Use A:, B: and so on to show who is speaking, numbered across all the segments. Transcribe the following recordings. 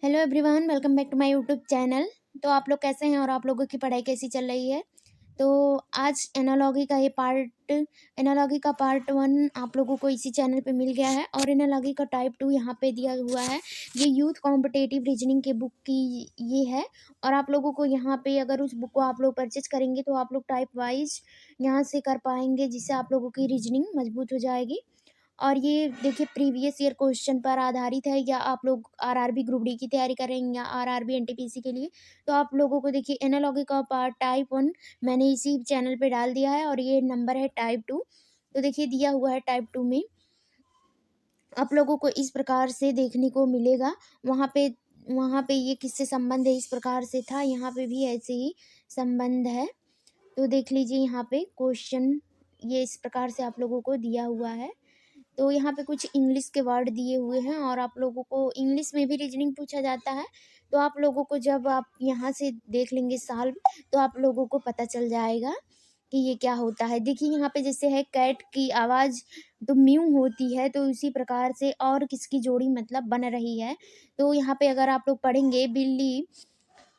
A: Hello everyone, welcome back to my YouTube channel. तो आप लोग कैसे हैं और आप लोगों की पढ़ाई कैसी चल रही है। तो आज एनालॉगी का पार्ट 1 आप लोगों को इसी चैनल पे मिल गया है और एनालॉगी का टाइप 2 यहाँ पे दिया हुआ है। ये यूथ कॉम्पिटेटिव रीजनिंग के बुक की ये है और आप लोगों को यहाँ पे अगर उस बुक को आप लोग परचेज करेंगे तो आप लोग टाइप वाइज यहाँ से कर पाएंगे, जिससे आप लोगों की रीजनिंग मजबूत हो जाएगी। और ये देखिए प्रीवियस ईयर क्वेश्चन पर आधारित है, या आप लोग आरआरबी ग्रुप डी की तैयारी कर रहे हैं या आरआरबी एनटीपीसी के लिए, तो आप लोगों को देखिए एनालॉगी का पार्ट टाइप 1 मैंने इसी चैनल पे डाल दिया है और ये नंबर है टाइप 2। तो देखिए दिया हुआ है टाइप 2 में आप लोगों को इस प्रकार से देखने को मिलेगा। वहाँ पे ये किससे संबंध है इस प्रकार से था, यहाँ पे भी ऐसे ही संबंध है। तो देख लीजिए यहाँ पे क्वेश्चन ये इस प्रकार से आप लोगों को दिया हुआ है। तो यहाँ पे कुछ इंग्लिश के वर्ड दिए हुए हैं और आप लोगों को इंग्लिश में भी रीजनिंग पूछा जाता है। तो आप लोगों को जब आप यहाँ से देख लेंगे सॉल्व, तो आप लोगों को पता चल जाएगा कि ये क्या होता है। देखिए यहाँ पे जैसे है कैट की आवाज़ तो म्यू होती है, तो उसी प्रकार से और किसकी जोड़ी मतलब बन रही है। तो यहाँ पे अगर आप लोग पढ़ेंगे बिल्ली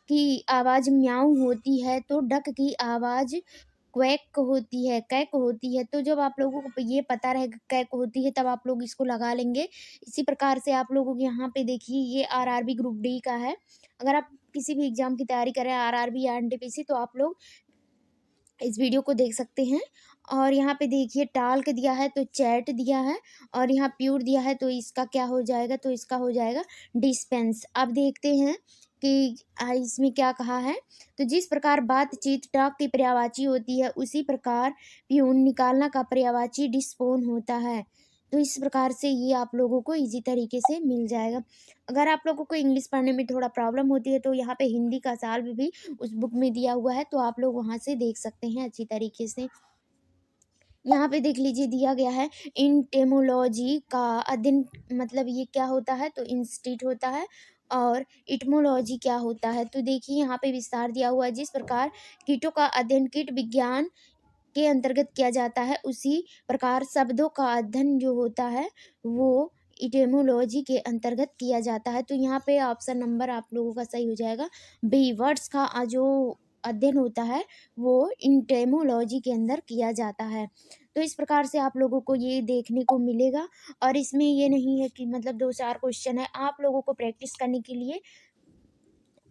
A: की आवाज़ म्याऊं होती है, तो डक की आवाज़ क्वैक होती है, कैक होती है। तो जब आप लोगों को ये पता रहेगा कैक होती है, तब आप लोग इसको लगा लेंगे। इसी प्रकार से आप लोगों को यहाँ पे देखिए ये आरआरबी ग्रुप डी का है। अगर आप किसी भी एग्जाम की तैयारी कर रहे हैं आरआरबी या एनटीपीसी, तो आप लोग इस वीडियो को देख सकते हैं। और यहाँ पे देखिए टाल्क दिया है तो चैट दिया है, और यहाँ प्योर दिया है तो इसका क्या हो जाएगा, तो इसका हो जाएगा डिस्पेंस। अब देखते हैं कि इसमें क्या कहा है। तो जिस प्रकार बातचीत टॉक की पर्यायवाची होती है, उसी प्रकार प्यून निकालना का पर्यायवाची डिस्पोन होता है। तो इस प्रकार से ये आप लोगों को इजी तरीके से मिल जाएगा। अगर आप लोगों को इंग्लिश पढ़ने में थोड़ा प्रॉब्लम होती है, तो यहाँ पे हिंदी का सॉल्व भी उस बुक में दिया हुआ है, तो आप लोग वहाँ से देख सकते हैं अच्छी तरीके से। यहाँ पे देख लीजिए दिया गया है इंटेमोलॉजी का अध्ययन मतलब ये क्या होता है, तो इंस्टीट होता है। और इटमोलॉजी क्या होता है, तो देखिए यहाँ पे विस्तार दिया हुआ है। जिस प्रकार कीटों का अध्ययन कीट विज्ञान के अंतर्गत किया जाता है, उसी प्रकार शब्दों का अध्ययन जो होता है वो इटेमोलॉजी के अंतर्गत किया जाता है। तो यहाँ पे ऑप्शन नंबर आप लोगों का सही हो जाएगा बी। वर्ड्स का जो अध्ययन होता है वो इंटेमोलॉजी के अंदर किया जाता है। तो इस प्रकार से आप लोगों को ये देखने को मिलेगा। और इसमें ये नहीं है कि मतलब 2-4 क्वेश्चन है, आप लोगों को प्रैक्टिस करने के लिए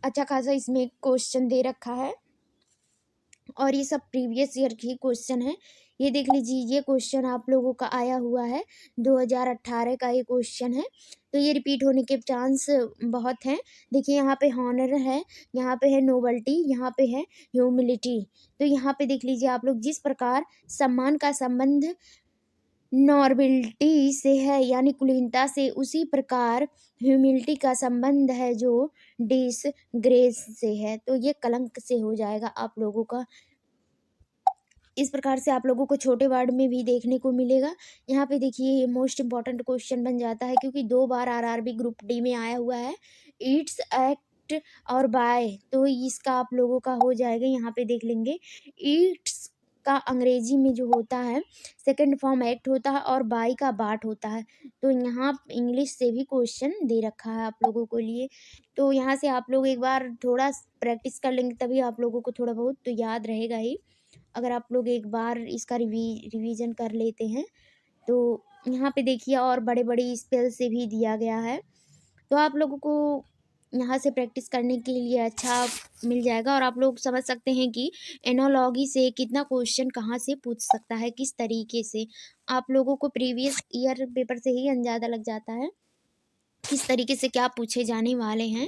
A: अच्छा खासा इसमें क्वेश्चन दे रखा है और ये सब प्रीवियस ईयर की क्वेश्चन है। ये देख लीजिए ये क्वेश्चन आप लोगों का आया हुआ है 2018 का ये क्वेश्चन है। तो ये रिपीट होने के चांस बहुत हैं। देखिए यहाँ पे हॉनर है, यहाँ पे है नोबल्टी, यहाँ पे है ह्यूमिलिटी। तो यहाँ पे देख लीजिए आप लोग जिस प्रकार सम्मान का संबंध नॉर्बिलिटी से है यानी कुलीनता से, उसी प्रकार ह्यूमिलिटी का संबंध है जो डिसग्रेस से है। तो ये कलंक से हो जाएगा आप लोगों का। इस प्रकार से आप लोगों को छोटे वर्ड में भी देखने को मिलेगा। यहाँ पे देखिए ये मोस्ट इम्पॉर्टेंट क्वेश्चन बन जाता है, क्योंकि 2 बार आरआरबी ग्रुप डी में आया हुआ है। ईट्स एक्ट और बाय, तो इसका आप लोगों का हो जाएगा। यहाँ पे देख लेंगे ईट्स का अंग्रेजी में जो होता है सेकंड फॉर्म एक्ट होता है और बाय का बाट होता है। तो यहाँ इंग्लिश से भी क्वेश्चन दे रखा है आप लोगों को लिए। तो यहाँ से आप लोग एक बार थोड़ा प्रैक्टिस कर लेंगे, तभी आप लोगों को थोड़ा बहुत तो याद रहेगा ही। अगर आप लोग एक बार इसका रिवीजन कर लेते हैं, तो यहाँ पे देखिए और बड़े बड़े स्पेल से भी दिया गया है। तो आप लोगों को यहाँ से प्रैक्टिस करने के लिए अच्छा मिल जाएगा और आप लोग समझ सकते हैं कि एनोलॉगी से कितना क्वेश्चन कहाँ से पूछ सकता है, किस तरीके से। आप लोगों को प्रीवियस ईयर पेपर से ही अंदाज़ा लग जाता है किस तरीके से क्या पूछे जाने वाले हैं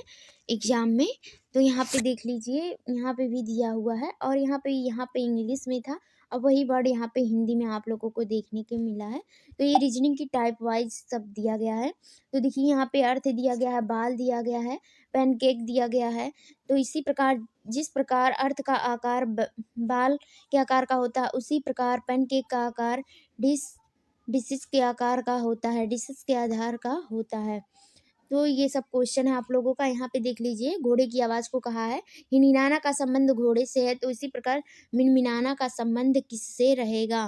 A: एग्ज़ाम में। तो यहाँ पे देख लीजिए यहाँ पे भी दिया हुआ है और यहाँ पे इंग्लिश में था, और वही वर्ड यहाँ पे हिंदी में आप लोगों को देखने को मिला है। तो ये रीजनिंग की टाइप वाइज सब दिया गया है। तो देखिए यहाँ पे अर्थ दिया गया है, बाल दिया गया है, पैनकेक दिया गया है। तो इसी प्रकार जिस प्रकार अर्थ का आकार बाल के आकार का होता है, उसी प्रकार पैनकेक का आकार डिशेस के आकार का होता है, डिशेस के आधार का होता है। तो ये सब क्वेश्चन है आप लोगों का। यहाँ पे देख लीजिए घोड़े की आवाज़ को कहा है हिनहिनाना का संबंध घोड़े से है, तो इसी प्रकार मिनमिनाना का संबंध किससे रहेगा।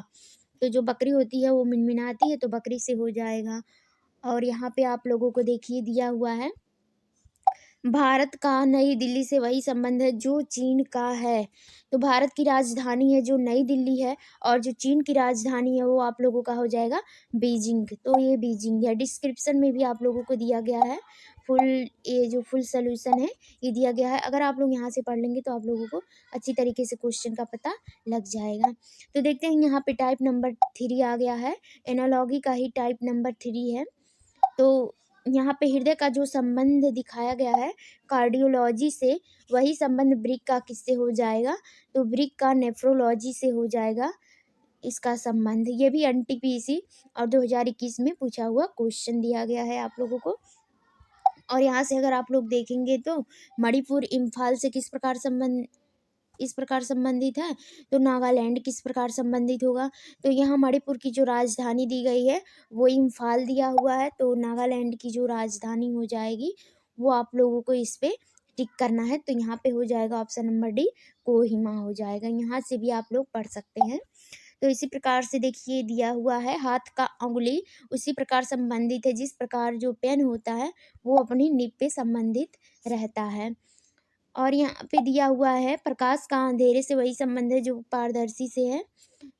A: तो जो बकरी होती है वो मिनमिनाती है, तो बकरी से हो जाएगा। और यहाँ पे आप लोगों को देखिए दिया हुआ है भारत का नई दिल्ली से वही संबंध है जो चीन का है। तो भारत की राजधानी है जो नई दिल्ली है, और जो चीन की राजधानी है वो आप लोगों का हो जाएगा बीजिंग। तो ये बीजिंग है। डिस्क्रिप्शन में भी आप लोगों को दिया गया है फुल, ये जो फुल सोल्यूशन है ये दिया गया है। अगर आप लोग यहाँ से पढ़ लेंगे तो आप लोगों को अच्छी तरीके से क्वेश्चन का पता लग जाएगा। तो देखते हैं यहाँ पे टाइप नंबर 3 आ गया है। एनालॉगी का ही टाइप नंबर 3 है। तो यहाँ पे हृदय का जो संबंध दिखाया गया है कार्डियोलॉजी से, वही संबंध ब्रिक का किससे हो जाएगा? तो ब्रिक का नेफ्रोलॉजी से हो जाएगा इसका संबंध। ये भी एनटीपीसी और 2021 में पूछा हुआ क्वेश्चन दिया गया है आप लोगों को। और यहाँ से अगर आप लोग देखेंगे तो मणिपुर इम्फाल से किस प्रकार संबंधित है, तो नागालैंड किस प्रकार संबंधित होगा? तो यहाँ मणिपुर की जो राजधानी दी गई है वो इम्फाल दिया हुआ है, तो नागालैंड की जो राजधानी हो जाएगी वो आप लोगों को इस पे टिक करना है। तो यहाँ पे हो जाएगा ऑप्शन नंबर डी, कोहिमा हो जाएगा। यहाँ से भी आप लोग पढ़ सकते हैं। तो इसी प्रकार से देखिए दिया हुआ है हाथ का अंगुली उसी प्रकार संबंधित है जिस प्रकार जो पेन होता है वो अपनी निब पे संबंधित रहता है। और यहाँ पे दिया हुआ है प्रकाश का अंधेरे से वही संबंध है जो पारदर्शी से है।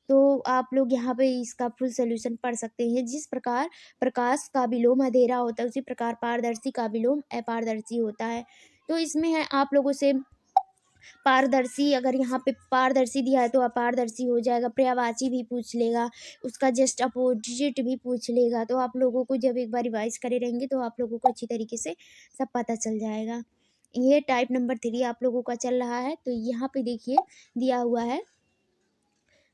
A: तो आप लोग यहाँ पे इसका फुल सोल्यूशन पढ़ सकते हैं। जिस प्रकार प्रकाश का विलोम अंधेरा होता है उसी प्रकार पारदर्शी का विलोम अपारदर्शी होता है। तो इसमें है आप लोगों से पारदर्शी, अगर यहाँ पे पारदर्शी दिया है तो अपारदर्शी हो जाएगा। पर्यायवाची भी पूछ लेगा, उसका जस्ट अपोजिट भी पूछ लेगा। तो आप लोगों को जब एक बार रिवाइज करे रहेंगे तो आप लोगों को अच्छी तरीके से सब पता चल जाएगा। ये टाइप नंबर 3 आप लोगों का चल रहा है। तो यहाँ पे देखिए दिया हुआ है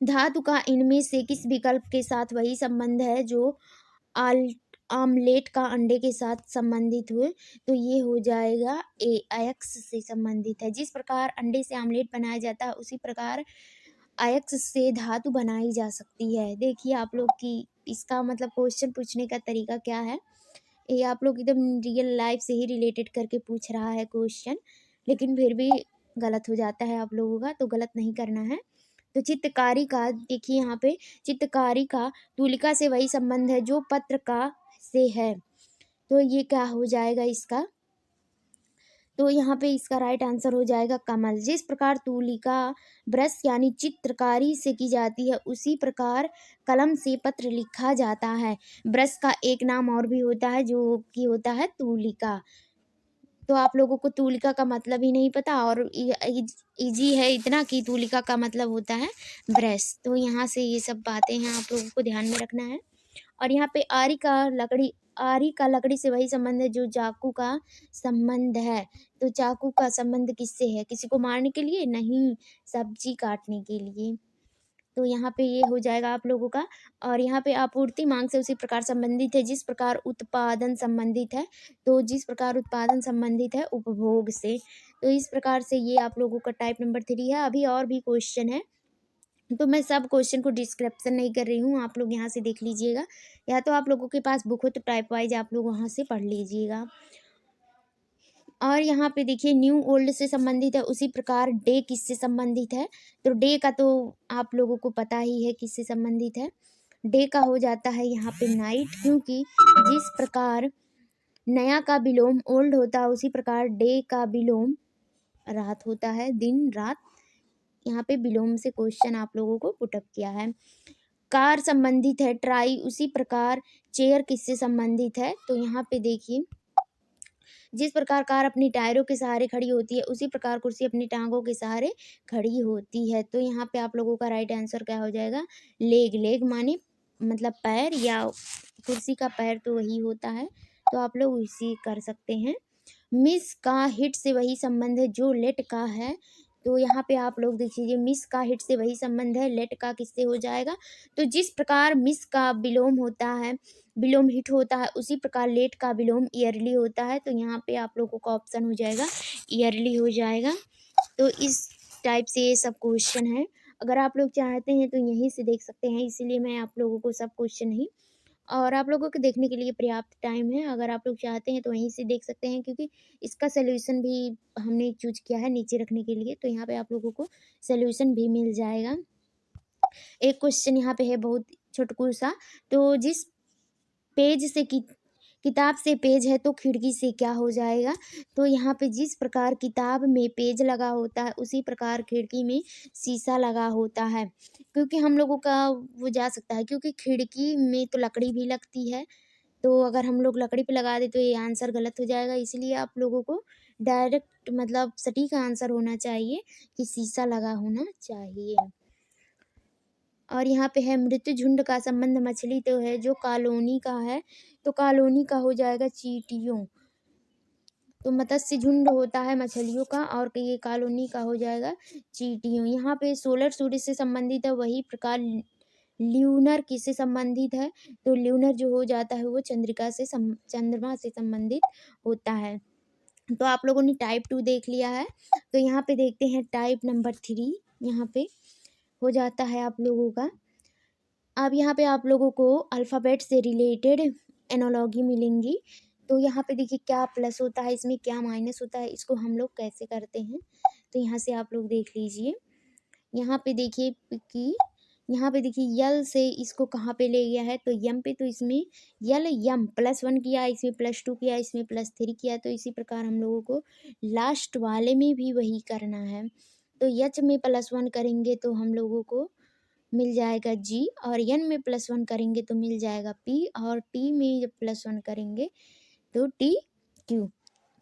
A: धातु का इनमें से किस विकल्प के साथ वही संबंध है जो आल आमलेट का अंडे के साथ संबंधित हुए? तो ये हो जाएगा ए अयक्स से संबंधित है। जिस प्रकार अंडे से आमलेट बनाया जाता है उसी प्रकार अयक्स से धातु बनाई जा सकती है। देखिए आप लोग की इसका मतलब क्वेश्चन पूछने का तरीका क्या है, ये आप लोग एकदम रियल लाइफ से ही रिलेटेड करके पूछ रहा है क्वेश्चन, लेकिन फिर भी गलत हो जाता है आप लोगों का, तो गलत नहीं करना है। तो चित्रकारी का देखिए यहाँ पे चित्रकारी का तुलिका से वही संबंध है जो पत्र का से है। तो ये क्या हो जाएगा इसका? तो यहाँ पे इसका राइट आंसर हो जाएगा कमल। जिस प्रकार तुलिका ब्रश यानी चित्रकारी से की जाती है उसी प्रकार कलम से पत्र लिखा जाता है। ब्रश का एक नाम और भी होता है जो कि होता है तुलिका। तो आप लोगों को तुलिका का मतलब ही नहीं पता, और इजी है इतना कि तुलिका का मतलब होता है ब्रश। तो यहाँ से ये सब बातें हैं आप लोगों को ध्यान में रखना है। और यहाँ पे आरी का लकड़ी से वही संबंध है जो चाकू का संबंध है। तो चाकू का संबंध किससे है? किसी को मारने के लिए नहीं, सब्जी काटने के लिए। तो यहाँ पे ये हो जाएगा आप लोगों का। और यहाँ पे आपूर्ति मांग से उसी प्रकार संबंधित है जिस प्रकार उत्पादन संबंधित है। तो जिस प्रकार उत्पादन संबंधित है उपभोग से। तो इस प्रकार से ये आप लोगों का टाइप नंबर 3 है। अभी और भी क्वेश्चन है, तो मैं सब क्वेश्चन को डिस्क्रिप्शन नहीं कर रही हूँ, आप लोग यहाँ से देख लीजिएगा, या तो आप लोगों के पास बुक हो तो टाइप वाइज आप लोग वहाँ से पढ़ लीजिएगा। और यहाँ पे देखिए न्यू ओल्ड से संबंधित है उसी प्रकार डे किससे संबंधित है? तो डे का तो आप लोगों को पता ही है किससे संबंधित है। डे का हो जाता है यहाँ पे नाइट, क्योंकि जिस प्रकार नया का विलोम ओल्ड होता है उसी प्रकार डे का विलोम रात होता है, दिन रात। यहाँ पे विलोम से क्वेश्चन आप लोगों को पुटअप किया है। कार संबंधित है ट्राई, उसी प्रकार चेयर किससे संबंधित है? तो यहाँ पे देखिए जिस प्रकार कार अपनी टायरों के सहारे खड़ी होती है उसी प्रकार कुर्सी अपनी टांगों के सहारे खड़ी होती है। तो यहाँ पे आप लोगों का राइट आंसर क्या हो जाएगा? लेग। लेग माने मतलब पैर, या कुर्सी का पैर तो वही होता है। तो आप लोग इसी कर सकते हैं। मिस का हिट से वही संबंध है जो लेट का है। तो यहाँ पे आप लोग देख लीजिए मिस का हिट से वही संबंध है, लेट का किससे हो जाएगा? तो जिस प्रकार मिस का विलोम होता है, विलोम हिट होता है, उसी प्रकार लेट का विलोम ईयरली होता है। तो यहाँ पे आप लोगों का ऑप्शन हो जाएगा ईयरली हो जाएगा। तो इस टाइप से ये सब क्वेश्चन है। अगर आप लोग चाहते हैं तो यहीं से देख सकते हैं, इसीलिए मैं आप लोगों को सब क्वेश्चन नहीं, और आप लोगों को देखने के लिए पर्याप्त टाइम है। अगर आप लोग चाहते हैं तो वहीं से देख सकते हैं, क्योंकि इसका सॉल्यूशन भी हमने चूज किया है नीचे रखने के लिए। तो यहाँ पे आप लोगों को सॉल्यूशन भी मिल जाएगा। एक क्वेश्चन यहाँ पे है बहुत छोटकू सा। तो जिस पेज से किताब से पेज है तो खिड़की से क्या हो जाएगा। तो यहाँ पे जिस प्रकार किताब में पेज लगा होता है उसी प्रकार खिड़की में शीशा लगा होता है। क्योंकि हम लोगों का वो जा सकता है, क्योंकि खिड़की में तो लकड़ी भी लगती है, तो अगर हम लोग लकड़ी पे लगा दें तो ये आंसर गलत हो जाएगा। इसलिए आप लोगों को डायरेक्ट मतलब सटीक आंसर होना चाहिए कि शीशा लगा होना चाहिए। और यहाँ पे है मृत्यु झुंड का संबंध मछली तो है जो कॉलोनी का है, तो कॉलोनी का हो जाएगा चींटियों। तो मत्स्य झुंड होता है मछलियों का और ये कॉलोनी का हो जाएगा चींटियों। यहाँ पे सोलर सूर्य से संबंधित है, वही प्रकार ल्यूनर किससे संबंधित है, तो ल्यूनर जो हो जाता है वो चंद्रमा से संबंधित होता है। तो आप लोगों ने टाइप 2 देख लिया है। तो यहाँ पे देखते हैं टाइप नंबर 3 यहाँ पे हो जाता है आप लोगों का। अब यहाँ पे आप लोगों को अल्फ़ाबेट से रिलेटेड एनालॉजी मिलेंगी। तो यहाँ पे देखिए क्या प्लस होता है, इसमें क्या माइनस होता है, इसको हम लोग कैसे करते हैं। तो यहाँ से आप लोग देख लीजिए। यहाँ पे देखिए कि यहाँ पे देखिए यल से इसको कहाँ पे ले गया है, तो यम पे, तो इसमें यल यम +1 किया, इसमें +2 किया, इसमें +3 किया। तो इसी प्रकार हम लोगों को लास्ट वाले में भी वही करना है। तो यच में +1 करेंगे तो हम लोगों को मिल जाएगा जी, और एन में +1 करेंगे तो मिल जाएगा पी, और टी में जब +1 करेंगे तो टी क्यू।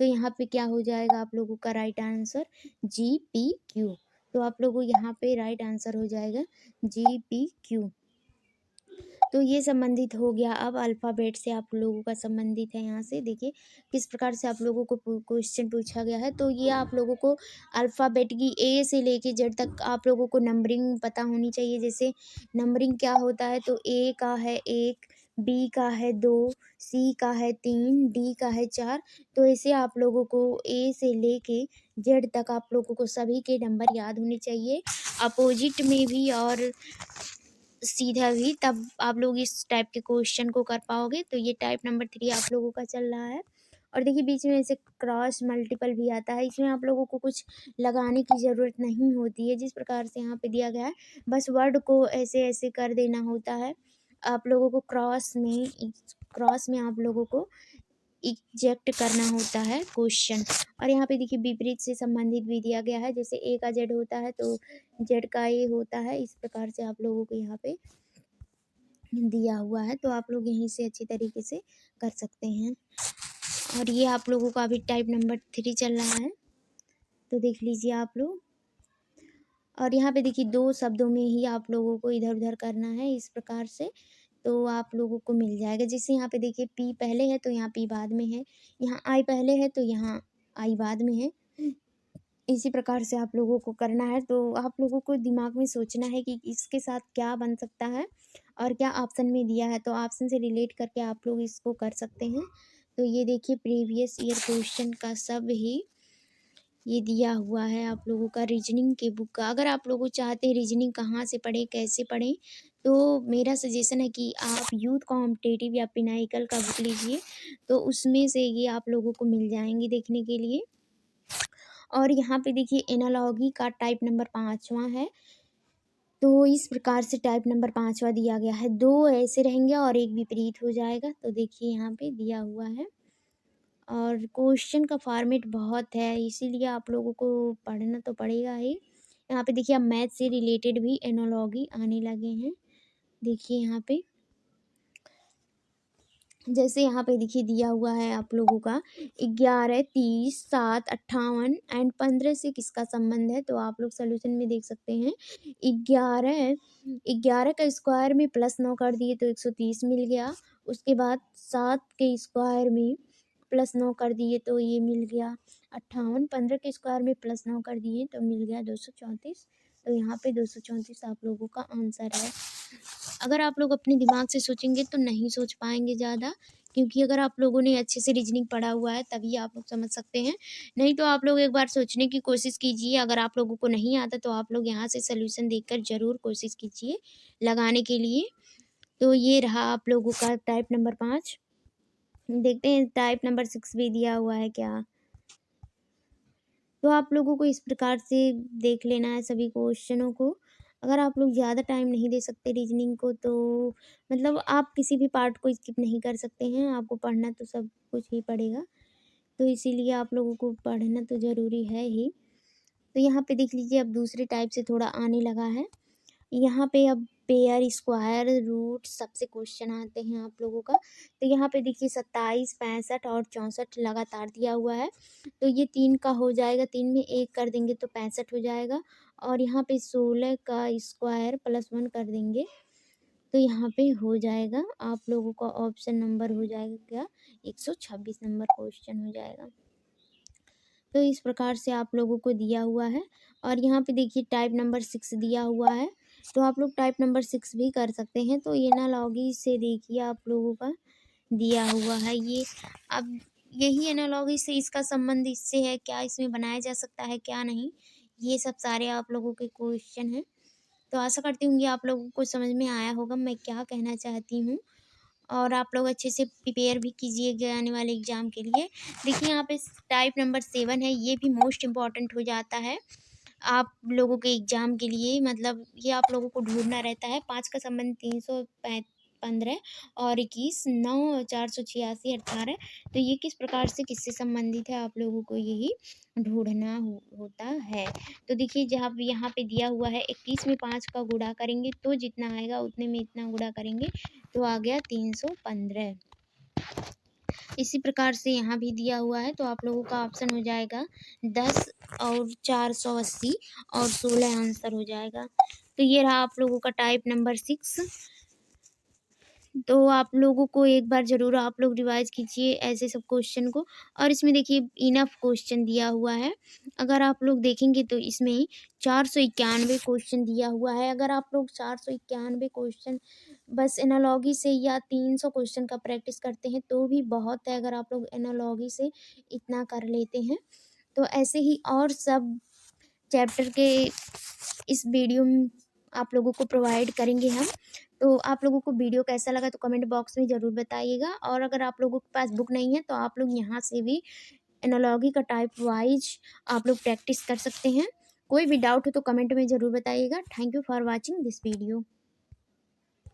A: तो यहाँ पे क्या हो जाएगा आप लोगों का right answer G P Q. तो आप लोगों को यहाँ पे राइट आंसर हो जाएगा जी पी क्यू। तो ये संबंधित हो गया। अब अल्फ़ाबेट से आप लोगों का संबंधित है। यहाँ से देखिए किस प्रकार से आप लोगों को क्वेश्चन पूछा गया है। तो ये आप लोगों को अल्फ़ाबेट की ए से लेके जेड तक आप लोगों को नंबरिंग पता होनी चाहिए। जैसे नंबरिंग क्या होता है, तो ए का है 1, बी का है 2, सी का है 3, डी का है 4। तो ऐसे आप लोगों को ए से लेके जेड तक आप लोगों को सभी के नंबर याद होने चाहिए, अपोजिट में भी और सीधा भी, तब आप लोग इस टाइप के क्वेश्चन को कर पाओगे। तो ये टाइप नंबर 3 आप लोगों का चल रहा है। और देखिए बीच में ऐसे क्रॉस मल्टीपल भी आता है, इसमें आप लोगों को कुछ लगाने की ज़रूरत नहीं होती है। जिस प्रकार से यहाँ पे दिया गया है बस वर्ड को ऐसे ऐसे कर देना होता है। आप लोगों को क्रॉस में आप लोगों को इजेक्ट करना होता है क्वेश्चन। और यहाँ पे देखिए विपरीत से संबंधित भी दिया गया है, जैसे ए का जेड होता है तो जेड का ए होता है। इस प्रकार से आप लोगों को यहाँ पे दिया हुआ है, तो आप लोग यहीं से अच्छी तरीके से कर सकते हैं। और ये आप लोगों का अभी टाइप नंबर 3 चल रहा है, तो देख लीजिए आप लोग। और यहाँ पे देखिए 2 शब्दों में ही आप लोगों को इधर उधर करना है इस प्रकार से, तो आप लोगों को मिल जाएगा। जैसे यहाँ पे देखिए पी पहले है तो यहाँ पी बाद में है, यहाँ आई पहले है तो यहाँ आई बाद में है। इसी प्रकार से आप लोगों को करना है। तो आप लोगों को दिमाग में सोचना है कि इसके साथ क्या बन सकता है और क्या ऑप्शन में दिया है, तो ऑप्शन से रिलेट करके आप लोग इसको कर सकते हैं। तो ये देखिए प्रीवियस ईयर क्वेश्चन का सब ही ये दिया हुआ है आप लोगों का रीजनिंग के बुक का। अगर आप लोग चाहते हैं रीजनिंग कहाँ से पढ़ें कैसे पढ़ें, तो मेरा सजेशन है कि आप यूथ कॉम्पिटिटिव या पिनाइकल का बुक लीजिए, तो उसमें से ये आप लोगों को मिल जाएंगे देखने के लिए। और यहाँ पे देखिए एनालॉगी का टाइप नंबर 5वां है। तो इस प्रकार से टाइप नंबर 5वां दिया गया है, 2 ऐसे रहेंगे और एक विपरीत हो जाएगा। तो देखिए यहाँ पे दिया हुआ है, और क्वेश्चन का फॉर्मेट बहुत है इसीलिए आप लोगों को पढ़ना तो पड़ेगा ही। यहाँ पे देखिए अब मैथ से रिलेटेड भी एनालॉगी आने लगे हैं। देखिए यहाँ पे जैसे यहाँ पे देखिए दिया हुआ है आप लोगों का 11, 30, 7, 58 एंड 15 से किसका संबंध है, तो आप लोग सोल्यूशन में देख सकते हैं। 11 का स्क्वायर में +9 कर दिए तो 130 मिल गया। उसके बाद 7 के स्क्वायर में +9 कर दिए तो ये मिल गया 58। 15 के स्क्वायर में +9 कर दिए तो मिल गया 234। तो यहाँ पे 234 आप लोगों का आंसर है। अगर आप लोग अपने दिमाग से सोचेंगे तो नहीं सोच पाएंगे ज़्यादा, क्योंकि अगर आप लोगों ने अच्छे से रीजनिंग पढ़ा हुआ है तभी आप लोग समझ सकते हैं। नहीं तो आप लोग एक बार सोचने की कोशिश कीजिए, अगर आप लोगों को नहीं आता तो आप लोग यहाँ से सोल्यूशन देखकर ज़रूर कोशिश कीजिए लगाने के लिए। तो ये रहा आप लोगों का टाइप नंबर 5। देखते हैं टाइप नंबर 6 भी दिया हुआ है क्या। तो आप लोगों को इस प्रकार से देख लेना है सभी क्वेश्चनों को। अगर आप लोग ज़्यादा टाइम नहीं दे सकते रीजनिंग को तो मतलब आप किसी भी पार्ट को स्किप नहीं कर सकते हैं, आपको पढ़ना तो सब कुछ ही पड़ेगा। तो इसीलिए आप लोगों को पढ़ना तो ज़रूरी है ही। तो यहाँ पे देख लीजिए अब दूसरे टाइप से थोड़ा आने लगा है। यहाँ पे अब पेयर, स्क्वायर, रूट सबसे क्वेश्चन आते हैं आप लोगों का। तो यहाँ पे देखिए 27, 65 और 64 लगातार दिया हुआ है। तो ये 3 का हो जाएगा, 3 में 1 कर देंगे तो 65 हो जाएगा। और यहाँ पे 16 का स्क्वायर +1 कर देंगे तो यहाँ पे हो जाएगा आप लोगों का ऑप्शन नंबर हो जाएगा क्या, 126 नंबर क्वेश्चन हो जाएगा। तो इस प्रकार से आप लोगों को दिया हुआ है। और यहाँ पे देखिए टाइप नंबर 6 दिया हुआ है, तो आप लोग टाइप नंबर 6 भी कर सकते हैं। तो एनालॉगी से देखिए आप लोगों का दिया हुआ है ये। अब यही एनालॉगी से इसका संबंध इससे है, क्या इसमें बनाया जा सकता है क्या नहीं, ये सब सारे आप लोगों के क्वेश्चन हैं। तो आशा करती हूँ कि आप लोगों को समझ में आया होगा मैं क्या कहना चाहती हूँ। और आप लोग अच्छे से प्रिपेयर भी कीजिएगा आने वाले एग्ज़ाम के लिए। देखिए यहाँ पे टाइप नंबर 7 है, ये भी मोस्ट इम्पॉर्टेंट हो जाता है आप लोगों के एग्ज़ाम के लिए। मतलब ये आप लोगों को ढूँढना रहता है। 5 का संबंध 315 और 21, 9, 486, 18। तो ये किस प्रकार से किससे संबंधित है आप लोगों को यही ढूँढना होता है। तो देखिए जहाँ पे यहाँ पे दिया हुआ है 21 में 5 का गुणा करेंगे तो जितना आएगा उतने में इतना गुणा करेंगे तो आ गया 315। इसी प्रकार से यहाँ भी दिया हुआ है, तो आप लोगों का ऑप्शन हो जाएगा 10 और 480 और 16 आंसर हो जाएगा। तो ये रहा आप लोगों का टाइप नंबर 6। तो आप लोगों को एक बार ज़रूर आप लोग रिवाइज़ कीजिए ऐसे सब क्वेश्चन को। और इसमें देखिए इनफ क्वेश्चन दिया हुआ है। अगर आप लोग देखेंगे तो इसमें 491 क्वेश्चन दिया हुआ है। अगर आप लोग 491 क्वेश्चन बस एनालॉगी से या 300 क्वेश्चन का प्रैक्टिस करते हैं तो भी बहुत है, अगर आप लोग एनालॉगी से इतना कर लेते हैं। तो ऐसे ही और सब चैप्टर के इस वीडियो में आप लोगों को प्रोवाइड करेंगे हम। तो आप लोगों को वीडियो कैसा लगा तो कमेंट बॉक्स में ज़रूर बताइएगा। और अगर आप लोगों के पास बुक नहीं है तो आप लोग यहाँ से भी एनालॉगी का टाइप वाइज आप लोग प्रैक्टिस कर सकते हैं। कोई भी डाउट हो तो कमेंट में ज़रूर बताइएगा। Thank you for watching this video.